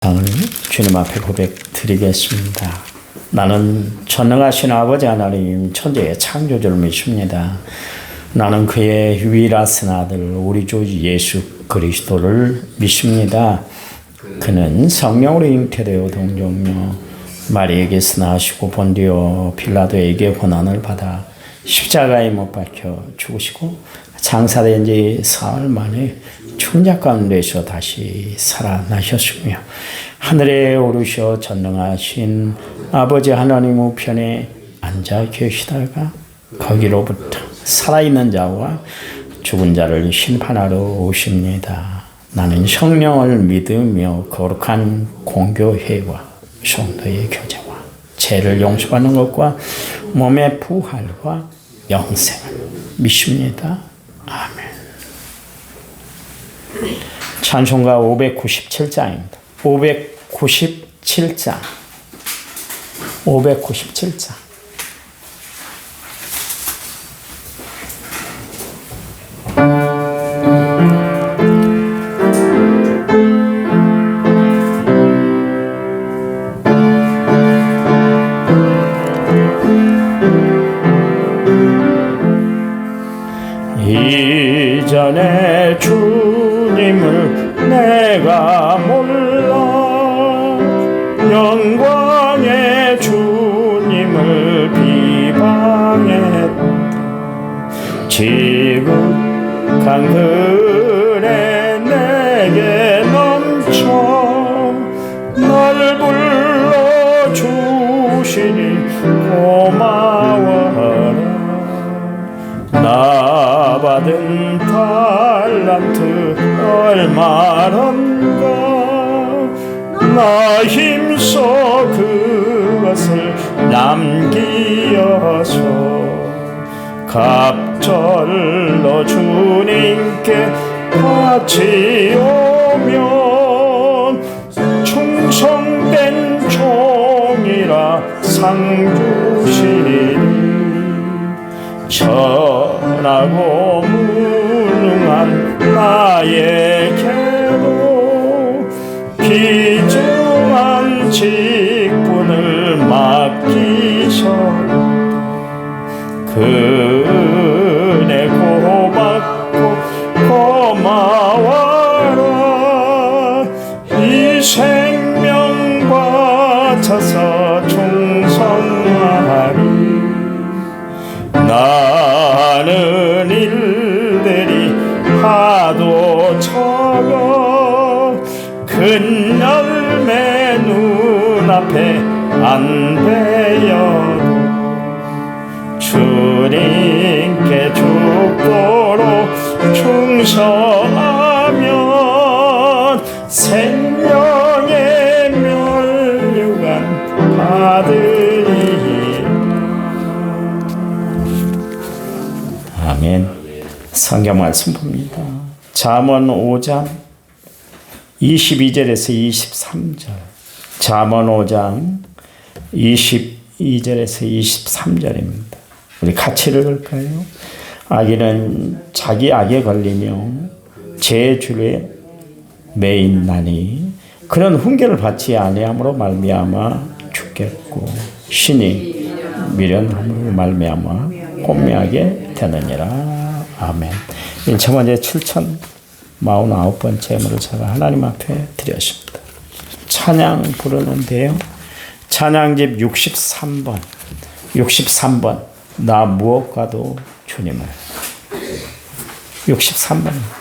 주님 앞에 고백드리겠습니다. 나는 전능하신 아버지 하나님 천지의 창조주를 믿습니다. 나는 그의 유일하신 아들 우리 주 예수 그리스도를 믿습니다. 그는 성령으로 잉태되어 동정녀 마리에게서 나시고 본디오 빌라도에게 고난을 받아 십자가에 못 박혀 죽으시고 장사된 지 사흘 만에 충작 가운데서 다시 살아나셨으며 하늘에 오르셔 전능하신 아버지 하나님 우편에 앉아 계시다가 거기로부터 살아있는 자와 죽은 자를 심판하러 오십니다. 나는 성령을 믿으며 거룩한 공교회와 성도의 교제와 죄를 용서받는 것과 몸의 부활과 영생을 믿습니다. 아멘. 찬송가 597장입니다. 597장. 이전에 주님을 내가 몰라 영광의 주님을 비방했다. 지극한 그네 내게 넘쳐 날 불러주시니 고마워라. 나 받은 달란트 얼마란가 나 힘써 그것을 남기어서 갑절로 주님께 같이 오면 충성된 종이라 상 주시니 천하고 무능한 나에게도 귀중한 직분을 맡기셨다. 그네 고맙고 고마워라. 이 생명 바쳐서 충성하리. 나는 일들이 하도 적어 큰 열매 눈앞에 안 베어도 주님께 죽도록 충성하면 생명의 면류관 받으리. 아멘. 성경 말씀 봅니다. 잠언 5장 22절에서 23절. 잠언 5장 22절에서 23절입니다. 우리 같이 읽을까요? 악인은 자기 악에 걸리며 제 줄에 매인나니 그는 훈계를 받지 아니함으로 말미암아 죽겠고 신이 미련함으로 말미암아 혼미하게 되느니라. 아멘. 1천번째 7,049번째 예물을 제가 하나님 앞에 드렸습니다. 찬양 부르는데요. 찬양집 63번 나 무엇과도 주님을 63번입니다.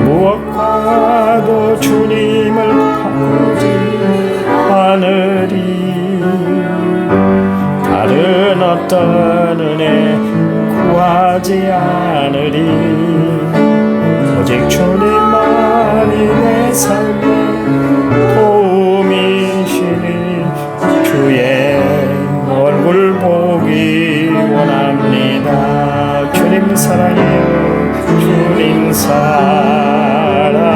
무엇과도 주님을 바꾸지 않으리. 다른 어떤 은혜 구하지 않으리. 오직 주님만이 내 삶의 도움이시니 주의 얼굴 보기 원합니다. 주님 사랑해요. 주님 사랑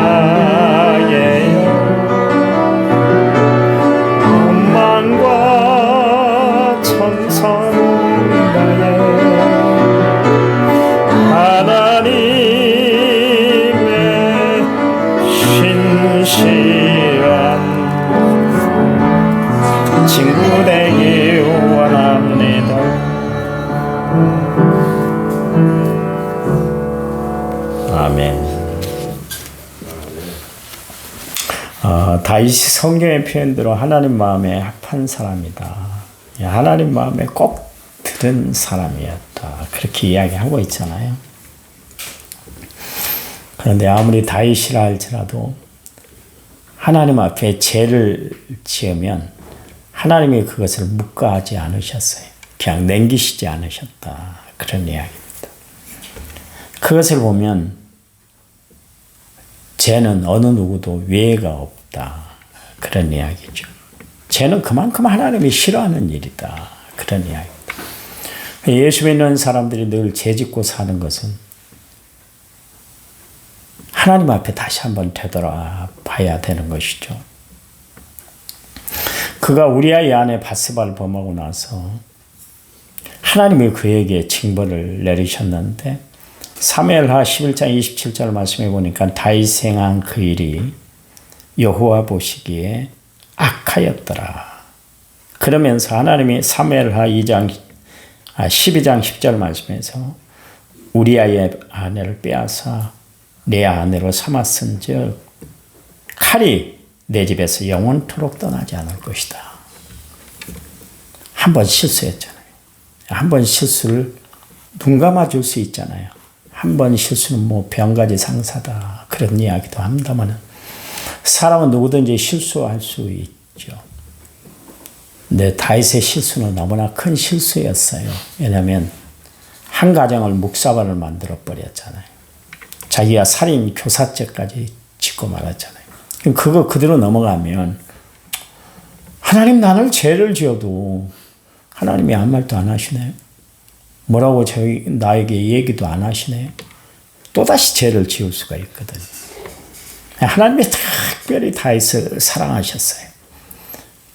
시간 친구 되기 원합니다. 아멘. 다윗이 성경의 표현대로 하나님 마음에 합한 사람이다. 하나님 마음에 꼭 들은 사람이었다. 그렇게 이야기하고 있잖아요. 그런데 아무리 다윗이라 할지라도 하나님 앞에 죄를 지으면 하나님이 그것을 묵과하지 않으셨어요. 그냥 넘기시지 않으셨다. 그런 이야기입니다. 그것을 보면 죄는 어느 누구도 외가 없다. 그런 이야기죠. 죄는 그만큼 하나님이 싫어하는 일이다. 그런 이야기입니다. 예수 믿는 사람들이 늘 죄짓고 사는 것은 하나님 앞에 다시 한번 되돌아봐야 되는 것이죠. 그가 우리아의 아내 바세바를 범하고 나서 하나님이 그에게 징벌을 내리셨는데 사무엘하 11장 27절 말씀해 보니까 다윗이 행한 그 일이 여호와 보시기에 악하였더라. 그러면서 하나님이 사무엘하 12장 10절 말씀에서 우리아의 아내를 빼앗아 내 아내로 삼았은즉 칼이 내 집에서 영원토록 떠나지 않을 것이다. 한 번 실수했잖아요. 한 번 실수를 눈 감아줄 수 있잖아요. 한 번 실수는 뭐 병가지 상사다. 그런 이야기도 합니다만 사람은 누구든지 실수할 수 있죠. 근데 다윗의 실수는 너무나 큰 실수였어요. 왜냐하면 한 가정을 묵사발을 만들어 버렸잖아요. 자기가 살인 교사죄까지 짓고 말았잖아요. 그거 그대로 넘어가면 하나님 나를 죄를 지어도 하나님이 아무 말도 안 하시네. 뭐라고 나에게 얘기도 안 하시네. 또다시 죄를 지을 수가 있거든요. 하나님이 특별히 다윗을 사랑하셨어요.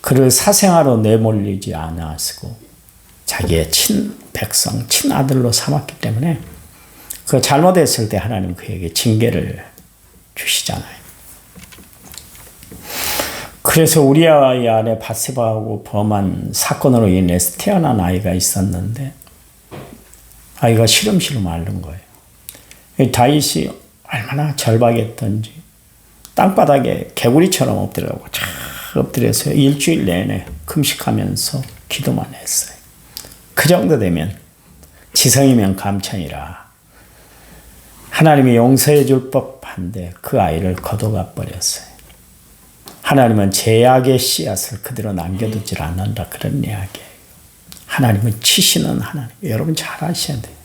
그를 사생아로 내몰리지 않았고 자기의 친백성, 친아들로 삼았기 때문에 그 잘못했을 때 하나님 그에게 징계를 주시잖아요. 그래서 우리아의 아내 바세바하고 범한 사건으로 인해서 태어난 아이가 있었는데 아이가 시름시름 앓는 거예요. 다윗이 얼마나 절박했던지 땅바닥에 개구리처럼 엎드려고 쫙 엎드려서 일주일 내내 금식하면서 기도만 했어요. 그 정도 되면 지성이면 감천이라 하나님이 용서해 줄 법한데 그 아이를 거둬가 버렸어요. 하나님은 죄악의 씨앗을 그대로 남겨두질 않는다. 그런 이야기예요. 하나님은 치시는 하나님. 여러분 잘 아셔야 돼요.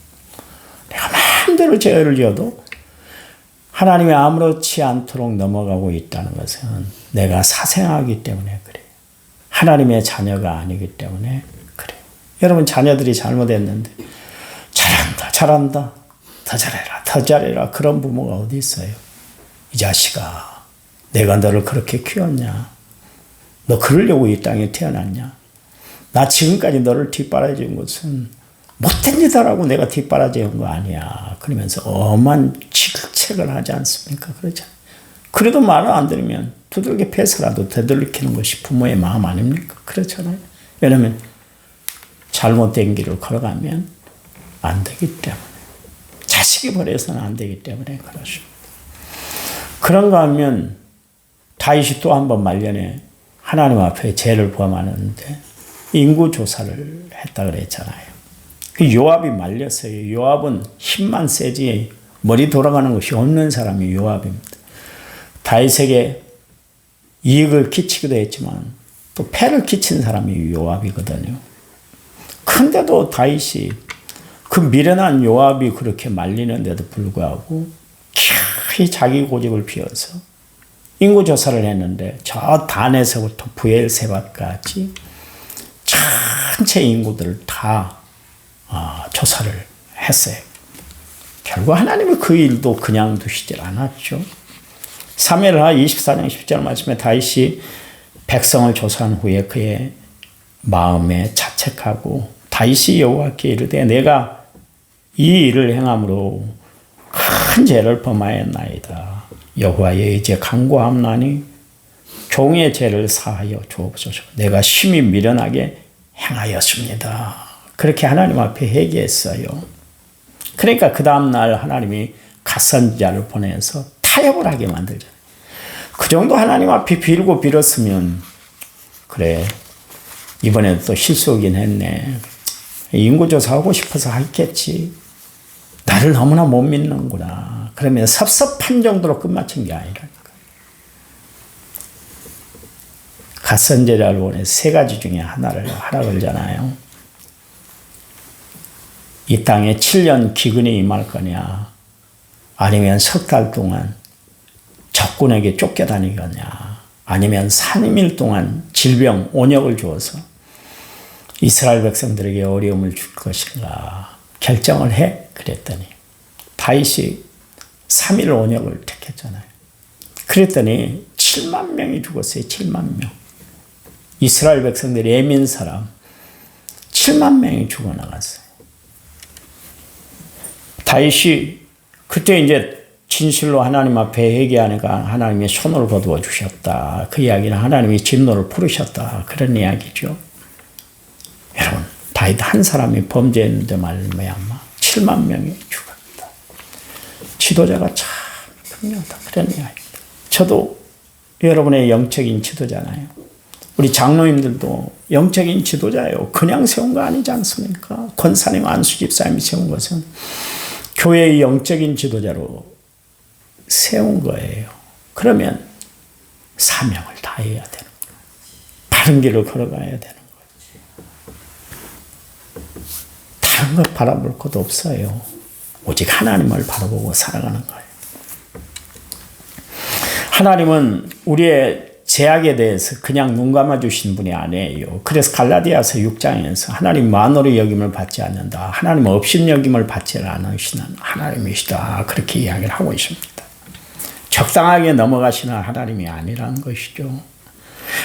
내가 마음대로 죄를 지어도 하나님이 아무렇지 않도록 넘어가고 있다는 것은 내가 사생하기 때문에 그래요. 하나님의 자녀가 아니기 때문에 그래요. 여러분 자녀들이 잘못했는데 잘한다. 더 잘해라. 그런 부모가 어디 있어요? 이 자식아. 내가 너를 그렇게 키웠냐? 너 그러려고 이 땅에 태어났냐? 나 지금까지 너를 뒷바라지는 것은 못된 짓하라고 내가 뒷바라지는 거 아니야. 그러면서 엄한 질책을 하지 않습니까? 그렇잖아요. 그래도 말을 안 들으면 두들겨 패서라도 되돌리키는 것이 부모의 마음 아닙니까? 그렇잖아요. 왜냐하면 잘못된 길을 걸어가면 안 되기 때문에. 자식이 버려서는 안 되기 때문에 그렇습니다. 그런가 하면 다윗이 또 한 번 말년에 하나님 앞에 죄를 범하는데 인구조사를 했다 그랬잖아요. 그 요압이 말렸어요. 요압은 힘만 세지 머리 돌아가는 것이 없는 사람이 요압입니다. 다윗에게 이익을 끼치기도 했지만 또 폐를 끼친 사람이 요압이거든요. 근데도 다윗이 그 미련한 요압이 그렇게 말리는데도 불구하고 기어이 자기 고집을 피워서 인구조사를 했는데 저 단에서부터 부엘세바까지 전체 인구들을 다 조사를 했어요. 결국 하나님이 그 일도 그냥 두시질 않았죠. 사무엘하 24장 10절 말씀에 다윗이 백성을 조사한 후에 그의 마음에 자책하고 다윗이 여호와께 이르되 내가 이 일을 행함으로 큰 죄를 범하였나이다. 여호와의 이제 간구함나니 종의 죄를 사하여 주옵소서. 내가 심히 미련하게 행하였습니다. 그렇게 하나님 앞에 회개했어요. 그러니까 그 다음날 하나님이 갓선지자를 보내서 타협을 하게 만들잖아요. 그 정도 하나님 앞에 빌고 빌었으면 그래 이번에도 또 실수하긴 했네. 인구조사하고 싶어서 했겠지. 나를 너무나 못 믿는구나. 그러면 섭섭한 정도로 끝마친 게 아니라니까. 갓선제자를 원해서 세 가지 중에 하나를 하라 그러잖아요. 이 땅에 7년 기근이 임할 거냐, 아니면 석 달 동안 적군에게 쫓겨다니겠냐, 아니면 3일 동안 질병, 온역을 주어서 이스라엘 백성들에게 어려움을 줄 것인가 결정을 해. 그랬더니 다윗이 3일 온역을 택했잖아요. 그랬더니 7만 명이 죽었어요. 7만 명. 이스라엘 백성들 예민 사람 7만 명이 죽어나갔어요. 다윗이 그때 이제 진실로 하나님 앞에 회개하니까 하나님이 손을 거두어 주셨다. 그 이야기는 하나님이 진노를 풀으셨다. 그런 이야기죠. 여러분, 다윗 한 사람이 범죄했는데 말미암아 7만 명이 죽었다. 지도자가 참 중요하다. 그런 이야기입니다. 저도 여러분의 영적인 지도자잖아요. 우리 장로님들도 영적인 지도자예요. 그냥 세운 거 아니지 않습니까? 권사님, 안수 집사님이 세운 것은 교회의 영적인 지도자로 세운 거예요. 그러면 사명을 다해야 되는 거예요. 바른 길을 걸어가야 되는 거예요. 다른 것 바라볼 것도 없어요. 오직 하나님을 바라보고 살아가는 거예요. 하나님은 우리의 죄악에 대해서 그냥 눈 감아주신 분이 아니에요. 그래서 갈라디아서 6장에서 하나님 만으로 여김을 받지 않는다. 하나님 없인 여김을 받지 않으시는 하나님이시다. 그렇게 이야기를 하고 있습니다. 적당하게 넘어가시는 하나님이 아니라는 것이죠.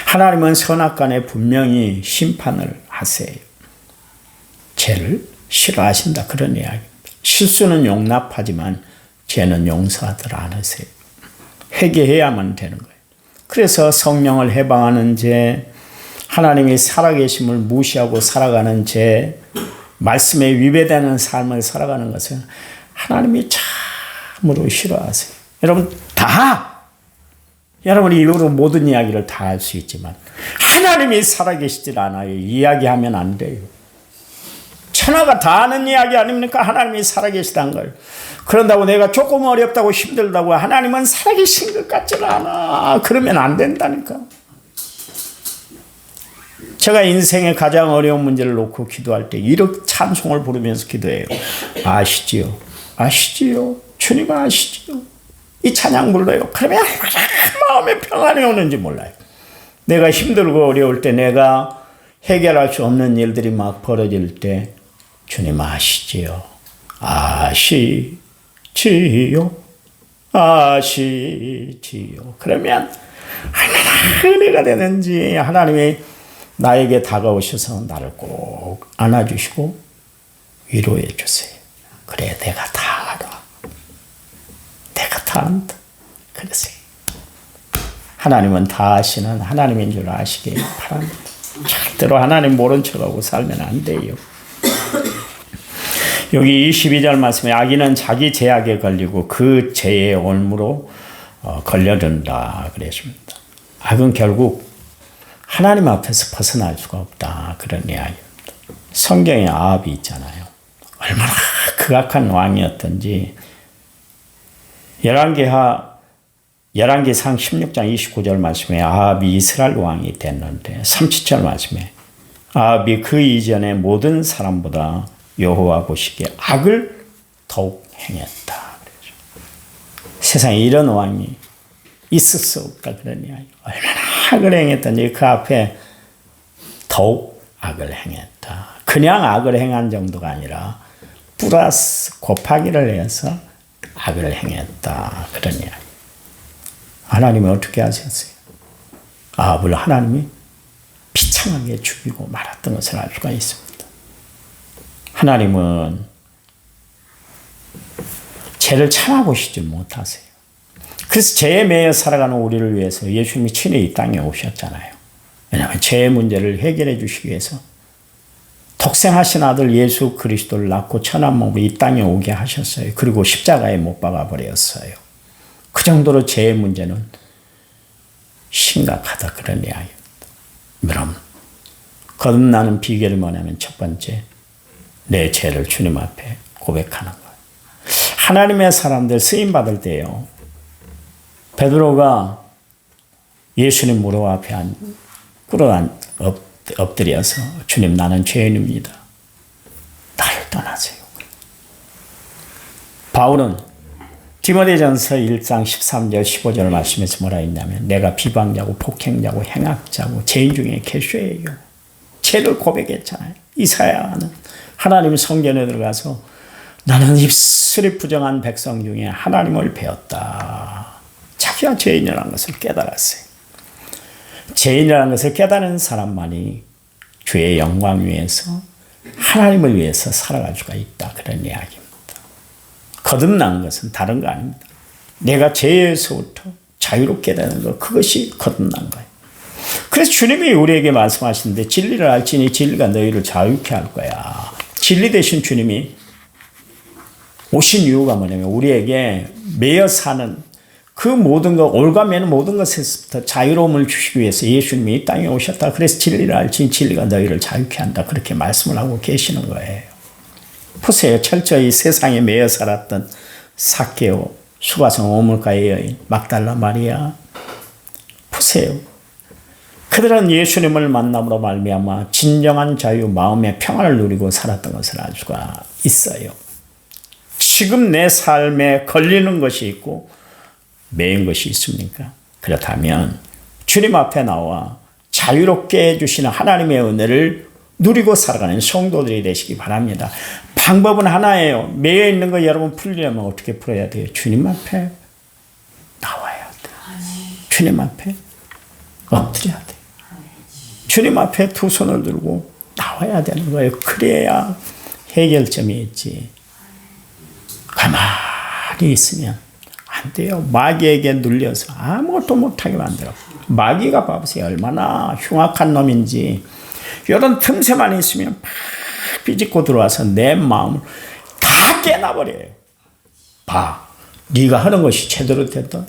하나님은 선악간에 분명히 심판을 하세요. 죄를 싫어하신다. 그런 이야기입니다. 실수는 용납하지만 죄는 용서하들 않으세요. 회개해야만 되는 거예요. 그래서 성령을 해방하는 죄, 하나님이 살아계심을 무시하고 살아가는 죄, 말씀에 위배되는 삶을 살아가는 것은 하나님이 참으로 싫어하세요. 여러분 여러분이 입으로 모든 이야기를 다 할 수 있지만 하나님이 살아계시질 않아요. 이야기하면 안 돼요. 천하가 다 아는 이야기 아닙니까? 하나님이 살아계시다는 걸. 그런다고 내가 조금 어렵다고 힘들다고 하나님은 살아계신 것 같지는 않아. 그러면 안 된다니까. 제가 인생의 가장 어려운 문제를 놓고 기도할 때 이렇게 찬송을 부르면서 기도해요. 아시지요? 아시지요? 주님 아시지요? 이 찬양 불러요. 그러면 얼마나 마음에 평안이 오는지 몰라요. 내가 힘들고 어려울 때, 내가 해결할 수 없는 일들이 막 벌어질 때 주님 아시지요? 아시지요? 아시지요? 그러면 얼마나 은혜가 되는지. 하나님이 나에게 다가오셔서 나를 꼭 안아주시고 위로해 주세요. 그래, 내가 다 알아. 내가 다 안다. 그러세요. 하나님은 다 아시는 하나님인 줄 아시길 바랍니다. 절대로 하나님 모른 척하고 살면 안 돼요. 여기 22절 말씀에 악인은 자기 죄악에 걸리고 그 죄의 올무로 걸려든다 그랬습니다. 악은 결국 하나님 앞에서 벗어날 수가 없다. 그런 이야기입니다. 성경에 아합이 있잖아요. 얼마나 극악한 왕이었던지 열왕기상 16장 29절 말씀에 아합이 이스라엘 왕이 됐는데 37절 말씀에 아합이 그 이전의 모든 사람보다 여호와 보시기에 악을 더욱 행했다. 그러죠. 세상에 이런 왕이 있을 수 없다. 그런 이야기. 얼마나 악을 행했던지 그 앞에 더욱 악을 행했다. 그냥 악을 행한 정도가 아니라 플러스 곱하기를 해서 악을 행했다. 그런 이야기. 하나님이 어떻게 하셨어요? 아합을 하나님이 비참하게 죽이고 말았던 것을 알 수가 있습니다. 하나님은 죄를 참아보시지 못하세요. 그래서 죄에 매여 살아가는 우리를 위해서 예수님이 친히 이 땅에 오셨잖아요. 왜냐하면 죄의 문제를 해결해 주시기 위해서 독생하신 아들 예수 그리스도를 낳고 천한 몸으로 이 땅에 오게 하셨어요. 그리고 십자가에 못 박아 버렸어요. 그 정도로 죄의 문제는 심각하다 그런 이야기입니다. 그럼 거듭나는 비결이 뭐냐면 첫 번째, 내 죄를 주님 앞에 고백하는 거예요. 하나님의 사람들 쓰임 받을 때요, 베드로가 예수님 무릎 앞에 엎드려서 주님 나는 죄인입니다. 나를 떠나세요. 바울은 디모데전서 1장 13절 15절 말씀에서 뭐라 했냐면 내가 비방자고 폭행자고 행악자고 죄인 중에 개수예요. 죄를 고백했잖아요. 이사야는 하나님 성전에 들어가서 나는 입술이 부정한 백성 중에 하나님을 배웠다. 자기가 죄인이라는 것을 깨달았어요. 죄인이라는 것을 깨달은 사람만이 주의 영광 위에서 하나님을 위해서 살아갈 수가 있다. 그런 이야기입니다. 거듭난 것은 다른 거 아닙니다. 내가 죄에서부터 자유롭게 되는 것, 그것이 거듭난 거예요. 그래서 주님이 우리에게 말씀하시는데 진리를 알지니 진리가 너희를 자유케 할 거야. 진리 대신 주님이 오신 이유가 뭐냐면 우리에게 매여 사는 그 모든 것, 올가매는 모든 것에서부터 자유로움을 주시기 위해서 예수님이 이 땅에 오셨다. 그래서 진리를 알지니 진리가 너희를 자유케 한다. 그렇게 말씀을 하고 계시는 거예요. 보세요. 철저히 세상에 매여 살았던 삭개오, 수가성 오물가의 여인, 막달라 마리아. 보세요. 그들은 예수님을 만남으로 말미암아 진정한 자유, 마음의 평안을 누리고 살았던 것을 알 수가 있어요. 지금 내 삶에 걸리는 것이 있고 매인 것이 있습니까? 그렇다면 주님 앞에 나와 자유롭게 해주시는 하나님의 은혜를 누리고 살아가는 성도들이 되시기 바랍니다. 방법은 하나예요. 매여 있는 거 여러분 풀려면 어떻게 풀어야 돼요? 주님 앞에 나와야 돼요. 주님 앞에 엎드려야 돼요. 주님 앞에 두 손을 들고 나와야 되는 거예요. 그래야 해결점이 있지. 가만히 있으면 안 돼요. 마귀에게 눌려서 아무것도 못하게 만들어. 마귀가 봐보세요. 얼마나 흉악한 놈인지. 이런 틈새만 있으면 팍 비집고 들어와서 내 마음을 다 깨놔버려요. 봐. 네가 하는 것이 제대로 됐다.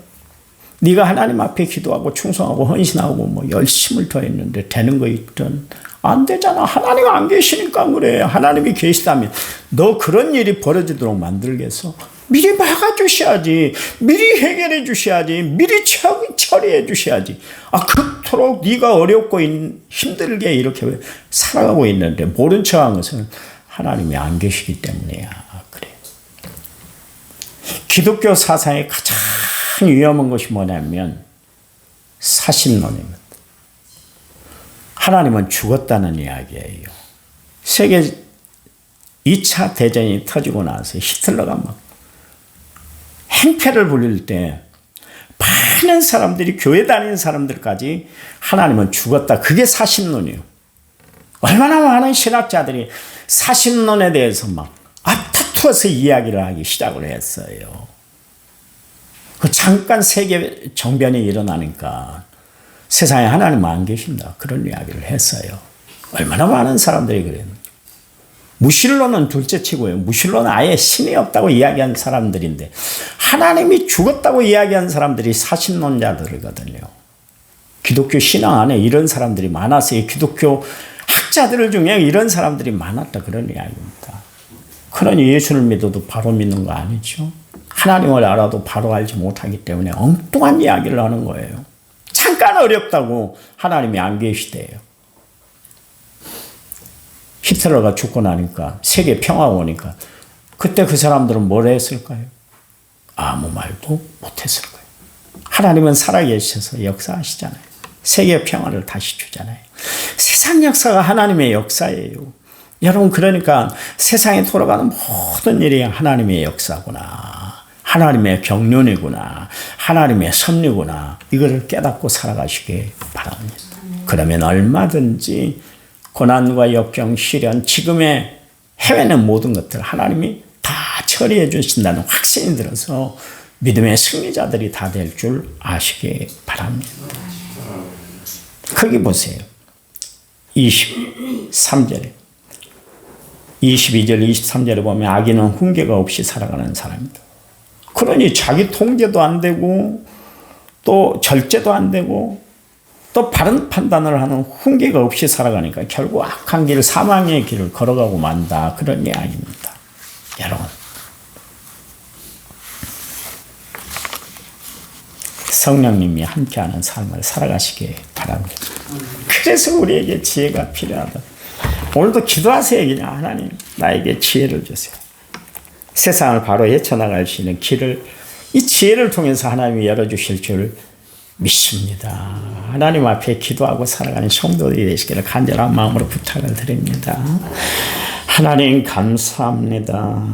네가 하나님 앞에 기도하고 충성하고 헌신하고 뭐 열심을 더했는데 되는 거 있든 안 되잖아. 하나님 안 계시니까 그래. 하나님이 계시다면 너 그런 일이 벌어지도록 만들겠어? 미리 막아주셔야지. 미리 해결해 주셔야지. 미리 처리해 주셔야지. 그토록 네가 어렵고 힘들게 이렇게 살아가고 있는데 모른 척한 것은 하나님이 안 계시기 때문이야. 그래. 기독교 사상의 가장 위험한 것이 뭐냐면 사신론입니다. 하나님은 죽었다는 이야기예요. 세계 2차 대전이 터지고 나서 히틀러가 막 행패를 부릴 때 많은 사람들이 교회 다니는 사람들까지 하나님은 죽었다. 그게 사신론이에요. 얼마나 많은 신학자들이 사신론에 대해서 막 앞다투어서 이야기를 하기 시작을 했어요. 잠깐 세계 정변이 일어나니까 세상에 하나님 안 계신다. 그런 이야기를 했어요. 얼마나 많은 사람들이 그랬는데. 무신론은 둘째치고요. 무신론은 아예 신이 없다고 이야기한 사람들인데 하나님이 죽었다고 이야기한 사람들이 사신론자들이거든요. 기독교 신앙 안에 이런 사람들이 많았어요. 기독교 학자들 중에 이런 사람들이 많았다. 그런 이야기입니다. 그러니 예수를 믿어도 바로 믿는 거 아니죠. 하나님을 알아도 바로 알지 못하기 때문에 엉뚱한 이야기를 하는 거예요. 잠깐 어렵다고 하나님이 안 계시대요. 히틀러가 죽고 나니까 세계 평화가 오니까 그때 그 사람들은 뭘 했을까요? 아무 말도 못했을 거예요. 하나님은 살아계셔서 역사하시잖아요. 세계 평화를 다시 주잖아요. 세상 역사가 하나님의 역사예요. 여러분 그러니까 세상에 돌아가는 모든 일이 하나님의 역사구나. 하나님의 경륜이구나. 하나님의 섭리구나. 이거를 깨닫고 살아가시기 바랍니다. 그러면 얼마든지 고난과 역경, 시련, 지금의 해외는 모든 것들 하나님이 다 처리해 주신다는 확신이 들어서 믿음의 승리자들이 다 될 줄 아시기 바랍니다. 거기 보세요. 23절에 22절 23절에 보면 악인은 훈계가 없이 살아가는 사람이다. 그러니 자기 통제도 안 되고 또 절제도 안 되고 또 바른 판단을 하는 훈계가 없이 살아가니까 결국 악한 길, 사망의 길을 걸어가고 만다. 그런 이야기입니다. 여러분, 성령님이 함께하는 삶을 살아가시기 바랍니다. 그래서 우리에게 지혜가 필요하다. 오늘도 기도하세요. 그냥 하나님 나에게 지혜를 주세요. 세상을 바로 헤쳐나갈 수 있는 길을 이 지혜를 통해서 하나님이 열어주실 줄 믿습니다. 하나님 앞에 기도하고 살아가는 성도들이 되시기를 간절한 마음으로 부탁을 드립니다. 하나님 감사합니다.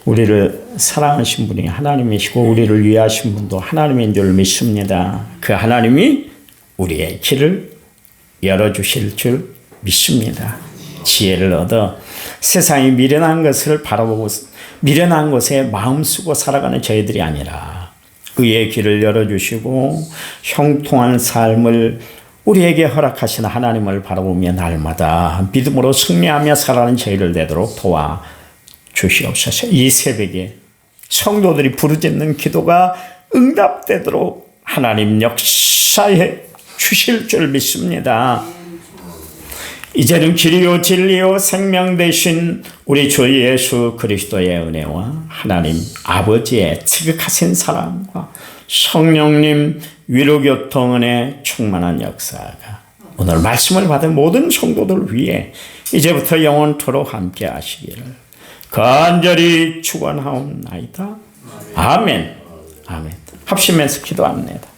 우리를 사랑하신 분이 하나님이시고 우리를 위하신 분도 하나님인 줄 믿습니다. 그 하나님이 우리의 길을 열어주실 줄 믿습니다. 지혜를 얻어 세상이 미련한 것을 바라보고 미련한 것에 마음 쓰고 살아가는 저희들이 아니라 의의 길을 열어주시고 형통한 삶을 우리에게 허락하신 하나님을 바라보며 날마다 믿음으로 승리하며 살아가는 저희를 되도록 도와주시옵소서. 이 새벽에 성도들이 부르짖는 기도가 응답되도록 하나님 역사해 주실 줄 믿습니다. 이제는 길이요 진리요 생명 되신 우리 주 예수 그리스도의 은혜와 하나님 아버지의 지극하신 사랑과 성령님 위로교통 은혜 충만한 역사가 오늘 말씀을 받은 모든 성도들 위해 이제부터 영원토록 함께 하시기를 간절히 축원하옵나이다. 아멘. 아멘. 합심해서 기도합니다.